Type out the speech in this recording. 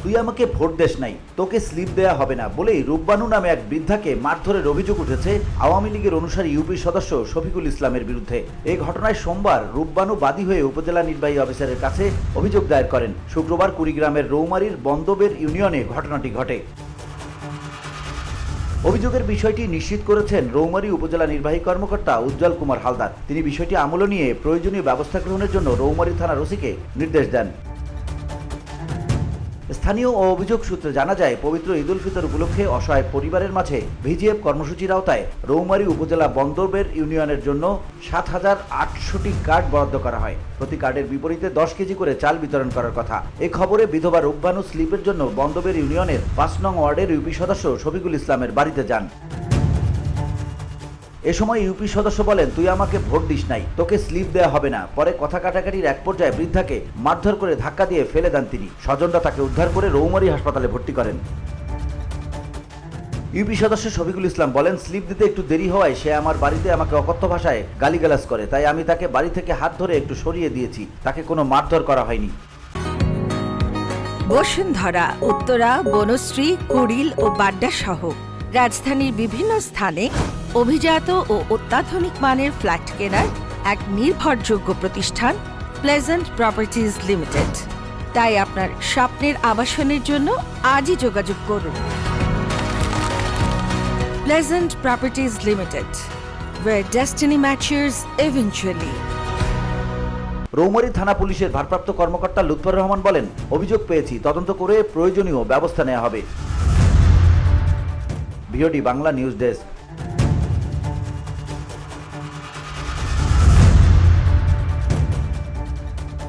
তুই আমাকে ভোট দেস নাই, তোকে স্লিপ দেয়া হবে না বলেই রূপবানু নামে এক বৃদ্ধাকে মারধরের অভিযোগ উঠেছে আওয়ামী লীগের অনুসারী ইউপি সদস্য শফিকুল ইসলামের বিরুদ্ধে। এই ঘটনায় সোমবার রূপবানু বাদী হয়ে উপজেলা নির্বাহী অফিসারের কাছে অভিযোগ দায়ের করেন। শুক্রবার কুড়িগ্রামের রৌমারীর বন্দবের ইউনিয়নে ঘটনাটি ঘটে। অভিযোগের বিষয়টি নিশ্চিত করেছেন রৌমারী উপজেলা নির্বাহী কর্মকর্তা উজ্জ্বল কুমার হালদার। তিনি বিষয়টি আমলে নিয়ে প্রয়োজনীয় ব্যবস্থা গ্রহণের জন্য রৌমারী থানার ওসিকে নির্দেশ দেন। স্থানীয় ও অভিযোগ সূত্রে জানা যায়, পবিত্র ঈদ উল ফিতর উপলক্ষে অসহায় পরিবারের মাঝে ভিজিএফ কর্মসূচির আওতায় রৌমারী উপজেলা বন্দরবের ইউনিয়নের জন্য ৭,৮০০টি কার্ড বরাদ্দ করা হয়। প্রতি কার্ডের বিপরীতে 10 কেজি করে চাল বিতরণ করার কথা। এই খবরে বিধবা রূপবানু স্লিপের জন্য বন্দরবের ইউনিয়নের 5 নং ওয়ার্ডের ইউপি সদস্য শফিকুল ইসলামের বাড়িতে যান। এ সময় ইউপি সদস্য বলেন, তুই আমাকে ভোট দিস নাই, তোকে স্লিপ দেওয়া হবে না। পরে কথা কাটাকাটির এক পর্যায়ে বৃদ্ধাকে মারধর করে ধাক্কা দিয়ে ফেলে দেন তিনি। স্বজনরা তাকে উদ্ধার করে রৌমারী হাসপাতালে ভর্তি করেন। ইউপি সদস্য শফিকুল ইসলাম বলেন, স্লিপ দিতে একটু দেরি হওয়ায় সে আমার বাড়িতে আমাকে অকথ্য ভাষায় গালিগালাজ করে, তাই আমি তাকে বাড়ি থেকে হাত ধরে একটু সরিয়ে দিয়েছি। তাকে কোনো মারধর করা হয়নি। বসুন্ধরা, উত্তরা, বনশ্রী, কুড়িল ও বাড্ডা সহ রাজধানীর বিভিন্ন স্থানে অভিজাত ও অত্যাধুনিক মানের ফ্ল্যাট কেনার এক নির্ভরযোগ্য প্রতিষ্ঠান প্লেজেন্ট প্রপার্টিজ লিমিটেড। তাই আপনার স্বপ্নের আবাসনের জন্য আজই যোগাযোগ করুন। Pleasant properties limited, where destiny matures eventually. Rowmari থানা পুলিশের ভারপ্রাপ্ত কর্মকর্তা লুৎফর রহমান বলেন, অভিযোগ পেয়েছি, তদন্ত করে প্রয়োজনীয় ব্যবস্থা নেওয়া হবে। VOD Bangla news desk.